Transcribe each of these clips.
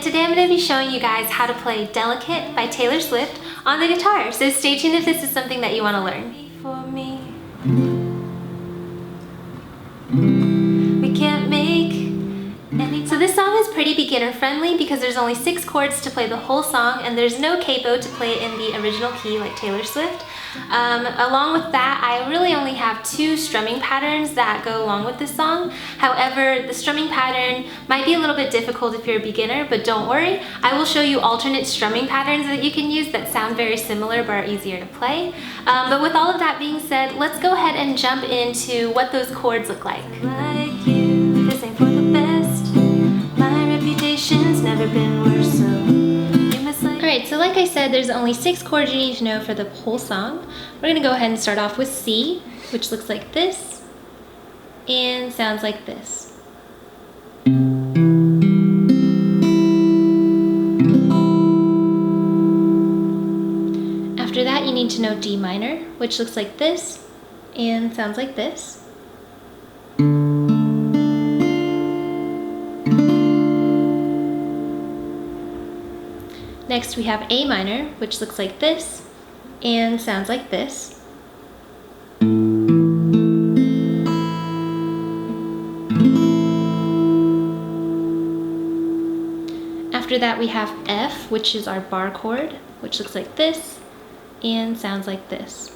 today I'm going to be showing you guys how to play Delicate by Taylor Swift on the guitar. So stay tuned if this is something that you want to learn. For me, we can't make any. So this song is pretty beginner friendly because there's only 6 chords to play the whole song and there's no capo to play it in the original key like Taylor Swift. Along with that, I really only have 2 strumming patterns that go along with this song. However, the strumming pattern might be a little bit difficult if you're a beginner, but don't worry. I will show you alternate strumming patterns that you can use that sound very similar but are easier to play. But with all of that being said, let's go ahead and jump into what those chords look like. Like you, this ain't for the best. My reputation's never been worse, so Alright, so like I said, there's only 6 chords you need to know for the whole song. We're going to go ahead and start off with C, which looks like this, and sounds like this. After that, you need to know D minor, which looks like this, and sounds like this. Next we have A minor, which looks like this, and sounds like this. After that we have F, which is our bar chord, which looks like this, and sounds like this.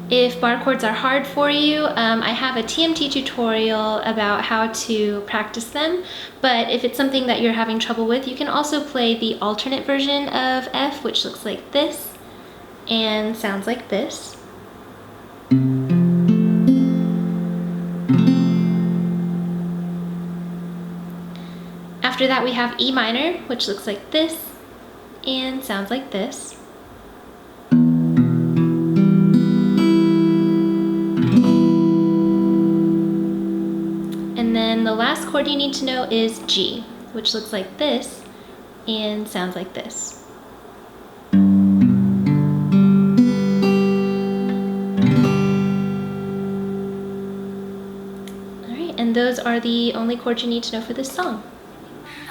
If bar chords are hard for you, I have a TMT tutorial about how to practice them, but if it's something that you're having trouble with, you can also play the alternate version of F, which looks like this and sounds like this. After that we have E minor, which looks like this and sounds like this. And then the last chord you need to know is G, which looks like this and sounds like this. Alright, and those are the only chords you need to know for this song.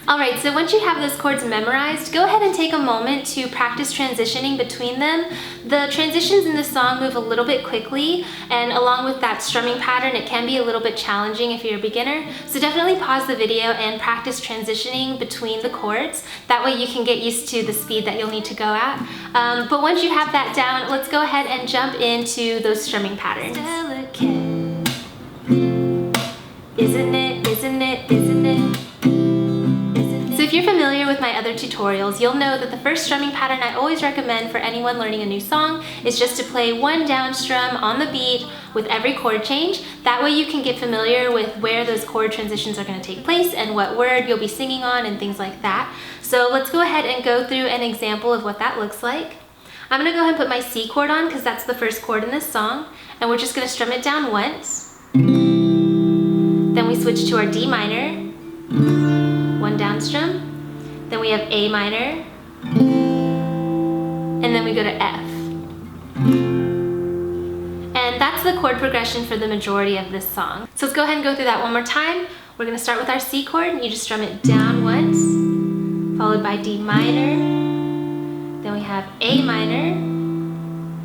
Alright, so once you have those chords memorized, go ahead and take a moment to practice transitioning between them. The transitions in this song move a little bit quickly, and along with that strumming pattern, it can be a little bit challenging if you're a beginner. So definitely pause the video and practice transitioning between the chords. That way you can get used to the speed that you'll need to go at. But once you have that down, let's go ahead and jump into those strumming patterns. Delicate. Isn't it, isn't it, isn't it? If you're familiar with my other tutorials, you'll know that the first strumming pattern I always recommend for anyone learning a new song is just to play 1 down strum on the beat with every chord change. That way you can get familiar with where those chord transitions are going to take place and what word you'll be singing on and things like that. So let's go ahead and go through an example of what that looks like. I'm going to go ahead and put my C chord on because that's the first chord in this song, and we're just going to strum it down once. Then we switch to our D minor. 1 down strum, then we have A minor, and then we go to F. And that's the chord progression for the majority of this song. So let's go ahead and go through that one more time. We're going to start with our C chord, and you just strum it down once, followed by D minor, then we have A minor,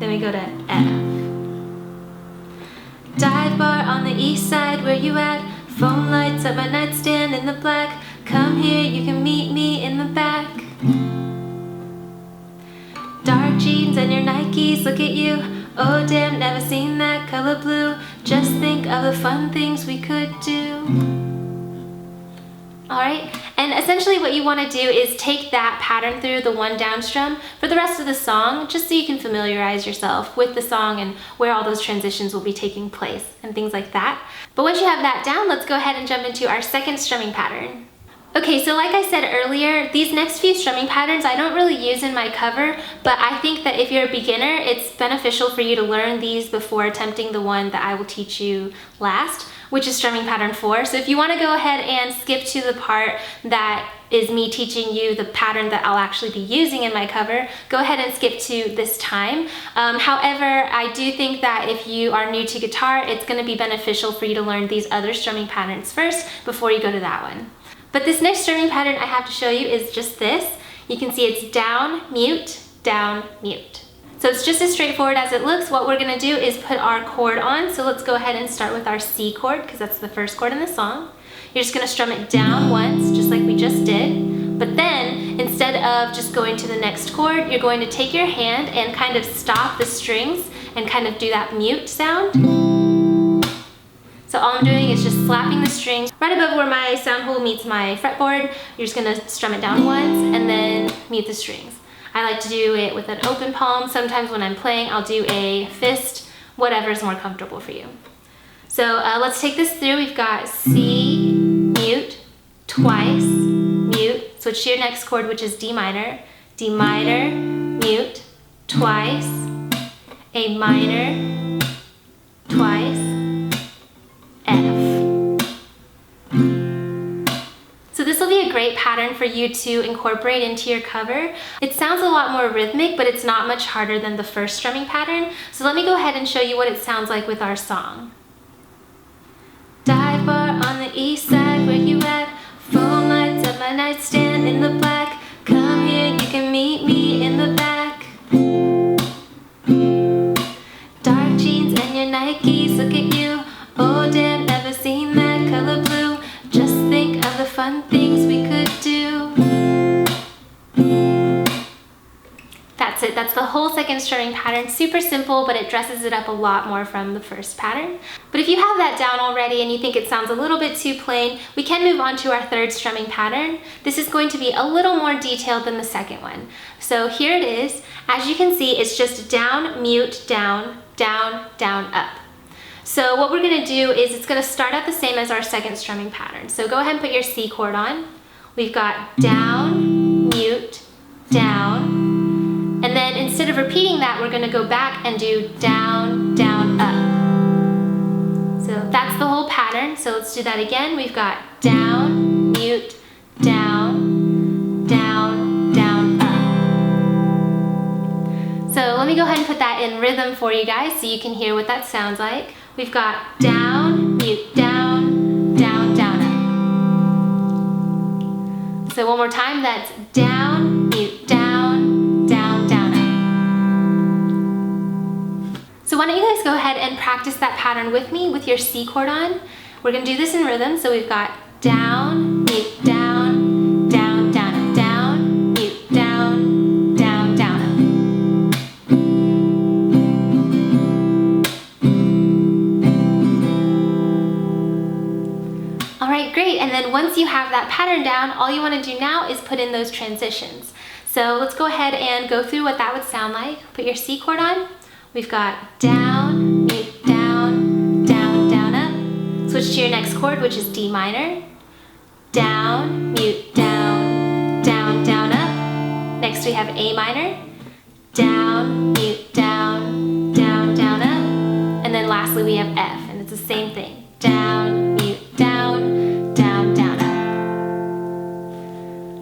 then we go to F. Dive bar on the east side, where you at? Phone lights up my nightstand in the black. Come here, you can meet me in the back. Dark jeans and your Nikes, look at you. Oh damn, never seen that color blue. Just think of the fun things we could do. Alright, and essentially what you want to do is take that pattern through the 1 down strum for the rest of the song, just so you can familiarize yourself with the song and where all those transitions will be taking place and things like that. But once you have that down, let's go ahead and jump into our second strumming pattern. Okay, so like I said earlier, these next few strumming patterns I don't really use in my cover, but I think that if you're a beginner, it's beneficial for you to learn these before attempting the one that I will teach you last, which is strumming pattern 4. So if you want to go ahead and skip to the part that is me teaching you the pattern that I'll actually be using in my cover, go ahead and skip to this time. However, I do think that if you are new to guitar, it's going to be beneficial for you to learn these other strumming patterns first before you go to that one. But this next strumming pattern I have to show you is just this. You can see it's down, mute, down, mute. So it's just as straightforward as it looks. What we're gonna do is put our chord on. So let's go ahead and start with our C chord, because that's the first chord in the song. You're just gonna strum it down once, just like we just did. But then, instead of just going to the next chord, you're going to take your hand and kind of stop the strings and kind of do that mute sound. So all I'm doing is just slapping the strings right above where my sound hole meets my fretboard. You're just gonna strum it down once and then mute the strings. I like to do it with an open palm. Sometimes when I'm playing, I'll do a fist, whatever is more comfortable for you. So let's take this through. We've got C, mute, twice, mute. Switch to your next chord, which is D minor, mute, twice, A minor, twice, F. So this will be a great pattern for you to incorporate into your cover. It sounds a lot more rhythmic, but it's not much harder than the first strumming pattern. So let me go ahead and show you what it sounds like with our song. Dive bar on the east side, where you at? Full lights up my nightstand in the black. Come here, you can meet me in the back. Dark jeans and your Nikes, look at you. Oh damn, never seen that color blue. Just think of the fun things we could do. That's it. That's the whole second strumming pattern. Super simple, but it dresses it up a lot more from the first pattern. But if you have that down already and you think it sounds a little bit too plain, we can move on to our third strumming pattern. This is going to be a little more detailed than the second one. So here it is. As you can see, it's just down, mute, down, down, down, up. So what we're gonna do is it's gonna start out the same as our second strumming pattern. So go ahead and put your C chord on. We've got down, mute, down. And then instead of repeating that, we're gonna go back and do down, down, up. So that's the whole pattern. So let's do that again. We've got down, mute, down, down, down, up. So let me go ahead and put that in rhythm for you guys so you can hear what that sounds like. We've got down, mute, down, down, down, up. So one more time, that's down, mute, down, down, down, up. So why don't you guys go ahead and practice that pattern with me with your C chord on. We're gonna do this in rhythm, so we've got down, mute, down, down, down, up, down, mute, down, down, down, up. Alright, great, and then once you have that pattern down, all you want to do now is put in those transitions. So let's go ahead and go through what that would sound like. Put your C chord on. We've got down, mute, down, down, down, up. Switch to your next chord, which is D minor. Down, mute, down, down, down, up. Next we have A minor. Down, mute, down, down, down, up. And then lastly we have F, and it's the same thing. Down, mute, down, down, down, up.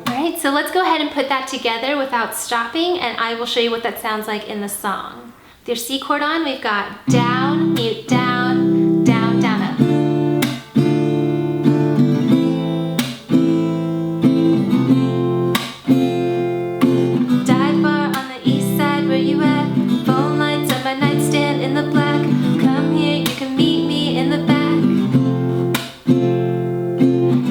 Alright, so let's go ahead and put that together without stopping, and I will show you what that sounds like in the song. With your C chord on, we've got down, mute, down, down, down, up. Dive bar on the east side, where you at? Phone lights on my nightstand in the black. Come here, you can meet me in the back.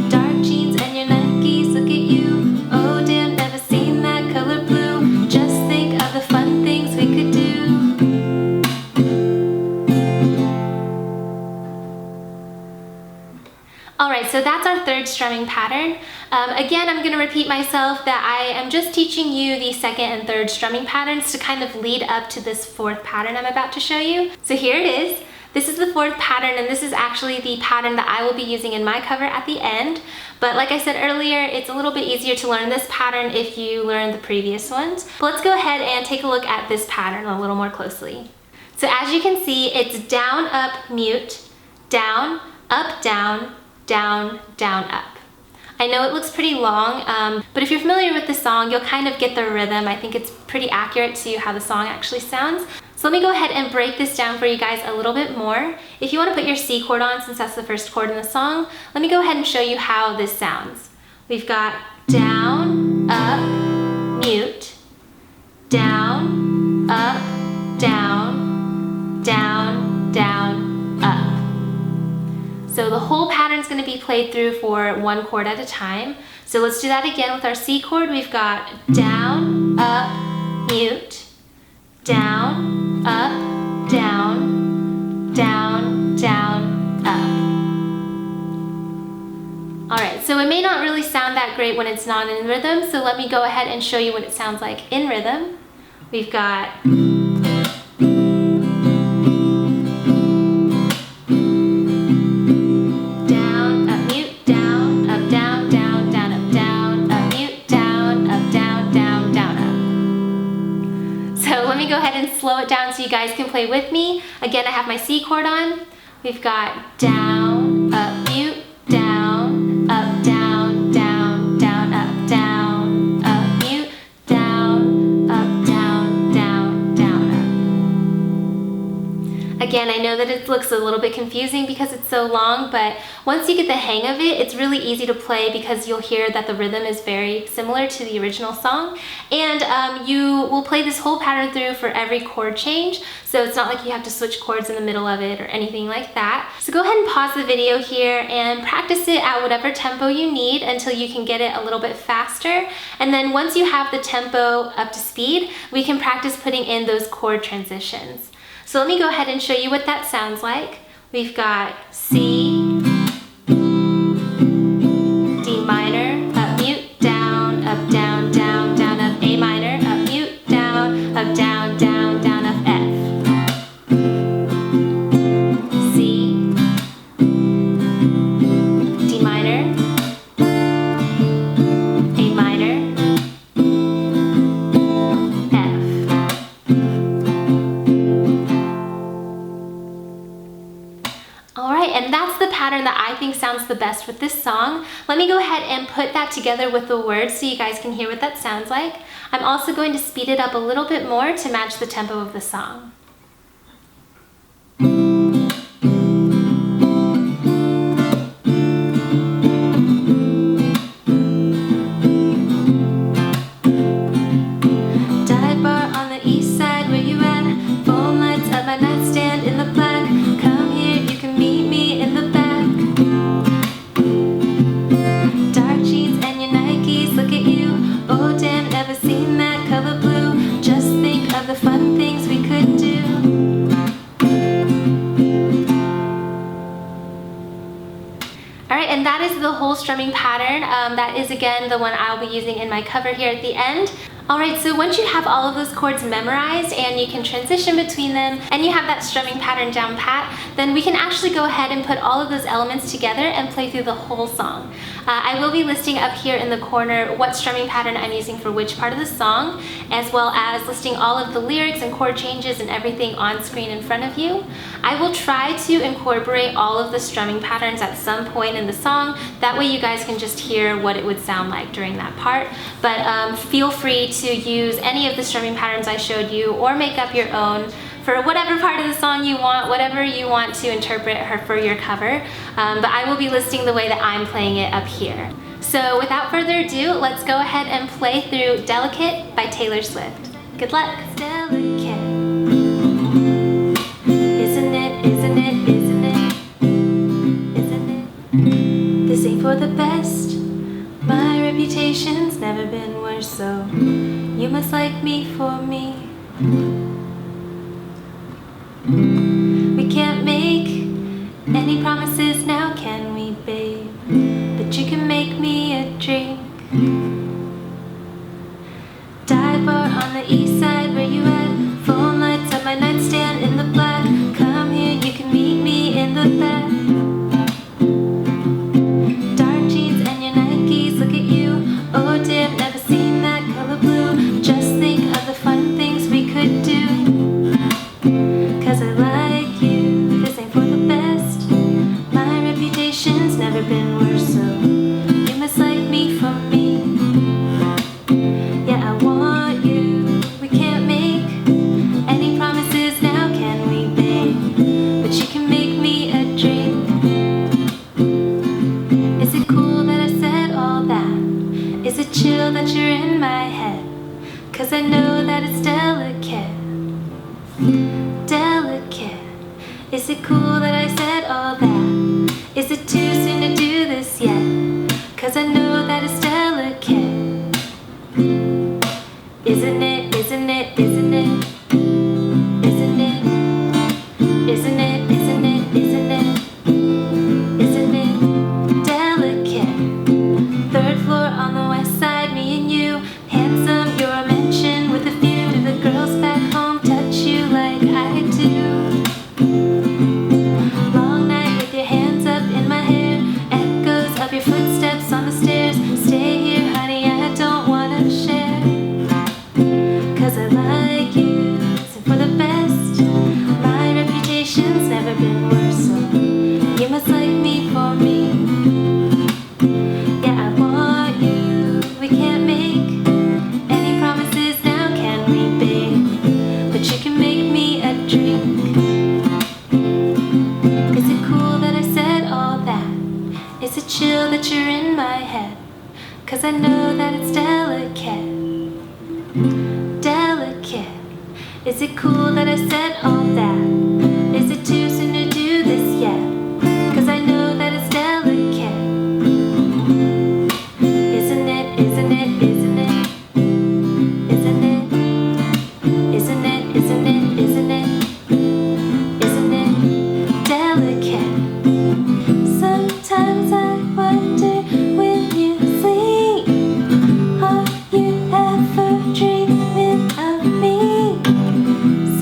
Dark jeans and your Nikes, look at you. Oh damn, never seen that color blue. Just think of the fun things we could do. Alright, so that's our third strumming pattern. Again, I'm going to repeat myself that I am just teaching you the second and third strumming patterns to kind of lead up to this fourth pattern I'm about to show you. So here it is. This is the fourth pattern, and this is actually the pattern that I will be using in my cover at the end. But like I said earlier, it's a little bit easier to learn this pattern if you learn the previous ones. But let's go ahead and take a look at this pattern a little more closely. So as you can see, it's down, up, mute, down, up, down, down, down, up. I know it looks pretty long, but if you're familiar with the song, you'll kind of get the rhythm. I think it's pretty accurate to how the song actually sounds. So let me go ahead and break this down for you guys a little bit more. If you want to put your C chord on, since that's the first chord in the song, let me go ahead and show you how this sounds. We've got down, up, mute, down, up, down, down, down, up. So the whole pattern is going to be played through for one chord at a time. So let's do that again with our C chord. We've got down, up, mute, down, up, down, down, down, up. Alright, so it may not really sound that great when it's not in rhythm, so let me go ahead and show you what it sounds like in rhythm. We've got down, up, mute, down, up, down, down, down, up, down, up, mute, down, up, down, down, down, up. So let me go ahead and slow it down so you guys can play with me. Again, I have my C chord on. We've got down, up, mute, down, up, down, down, down, up, down, up, mute, down, up, down, down, down, up. Again, I know that it looks a little bit confusing because it's so long, but once you get the hang of it, it's really easy to play because you'll hear that the rhythm is very similar to the original song, and you will play this whole pattern through for every chord change, so it's not like you have to switch chords in the middle of it or anything like that. So go ahead and pause the video here and practice it at whatever tempo you need until you can get it a little bit faster, and then once you have the tempo up to speed, we can practice putting in those chord transitions. So let me go ahead and show you what that sounds like. We've got C, D minor, up, mute, down, up, down, down, down, up, A minor, up, mute, down, up, down, down, down, up, F. C, D minor, A minor, F. Alright, and that's the pattern that I think sounds the best with this song. Let me go ahead and put that together with the words so you guys can hear what that sounds like. I'm also going to speed it up a little bit more to match the tempo of the song. Dive bar on the east side, where you at? Phone lights at my nightstand in the black. Come here, you can meet me in the back. Dark jeans and your Nikes, look at you. Oh damn, never seen that color blue. Just think of the fun things we could do. Alright, and that is the whole strumming pattern. That is again the one I'll be using in my cover here at the end. Alright, so once you have all of those chords memorized and you can transition between them and you have that strumming pattern down pat, then we can actually go ahead and put all of those elements together and play through the whole song. I will be listing up here in the corner what strumming pattern I'm using for which part of the song, as well as listing all of the lyrics and chord changes and everything on screen in front of you. I will try to incorporate all of the strumming patterns at some point in the song, that way you guys can just hear what it would sound like during that part, but feel free to use any of the strumming patterns I showed you or make up your own for whatever part of the song you want, whatever you want to interpret for your cover, but I will be listing the way that I'm playing it up here. So without further ado, let's go ahead and play through Delicate by Taylor Swift. Good luck. Delicate. Isn't it, isn't it, isn't it, isn't it? This ain't for the best. My reputation's never been worse, so you must like me for me. We can't make any promises now, can we, babe? But you can make me a drink. Dive bar on the east side, where you at? Phone lights at my nightstand in the black. Come here, you can meet me in the back. Dark jeans and your Nikes, look at you. Oh damn, never seen that color blue. Just think of the fun things we could do. Cause I like you, this ain't for the best. My reputation's never been worse, so you must like 'cause I know that it's delicate. Delicate. Is it cool that I said all that? Is it too soon to do this yet? 'Cause I know that it's delicate. Isn't it, isn't it, isn't it? Isn't it? Isn't it, isn't it, isn't it? Isn't it delicate? Third floor on the west side, me and you. Handsome, you're a mention with a few. Do the girls back home touch you like I do? Long night with your hands up in my hair. Echoes of your footsteps on the stairs. Stay here, honey, I don't wanna share. 'Cause I like you, so for the best. My reputation's never been worse, so you must like me for me. Yeah, I want you. We can't make any promises now, can we, babe? But you can make me a drink. Is it cool that I said all that? Is it chill that you're in my head? 'Cause I know that it's delicate. Delicate. Is it cool that I said all that? Is it too soon to do this yet? 'Cause I know that it's delicate. Isn't it, isn't it, isn't it? Isn't it? Isn't it, isn't it, isn't it? Isn't it delicate? Sometimes I wonder when you sleep, are you ever dreaming of me?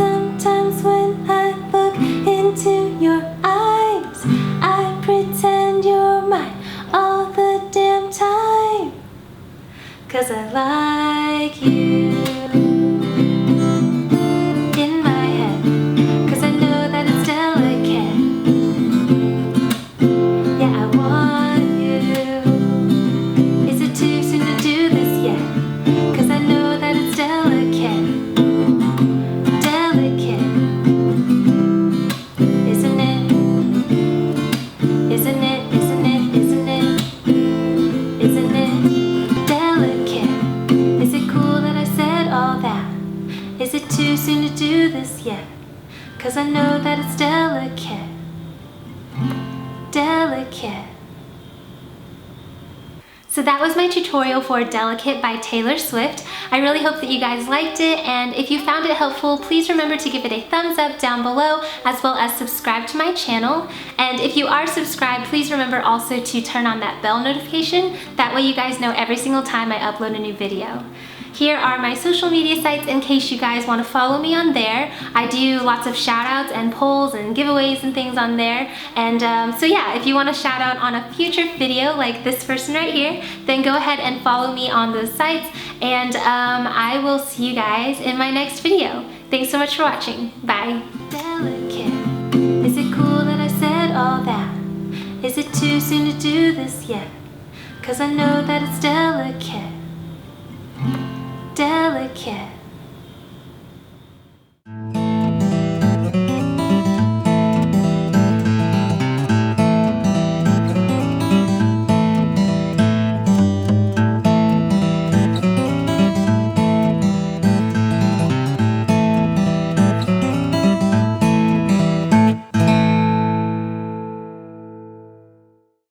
Sometimes when I look into your eyes, I pretend you're mine all the damn time. 'Cause I like you in my head. 'Cause I know that it's delicate. Yeah, I want you. Is it too soon to do this yet? 'Cause I know that it's delicate. Delicate. Isn't it? Isn't it, isn't it, isn't it? Isn't it delicate? Is it cool that I said all that? Is it too soon to do this yet? 'Cause I know that it's delicate. Delicate. So that was my tutorial for Delicate by Taylor Swift. I really hope that you guys liked it, and if you found it helpful, please remember to give it a thumbs up down below, as well as subscribe to my channel. And if you are subscribed, please remember also to turn on that bell notification. That way you guys know every single time I upload a new video. Here are my social media sites in case you guys want to follow me on there. I do lots of shout outs and polls and giveaways and things on there. And so yeah, if you want a shout out on a future video like this person right here, then go ahead and follow me on those sites. And I will see you guys in my next video. Thanks so much for watching. Bye. Delicate. Is it cool that I said all that? Is it too soon to do this yet? 'Cause I know that it's delicate. Delicate.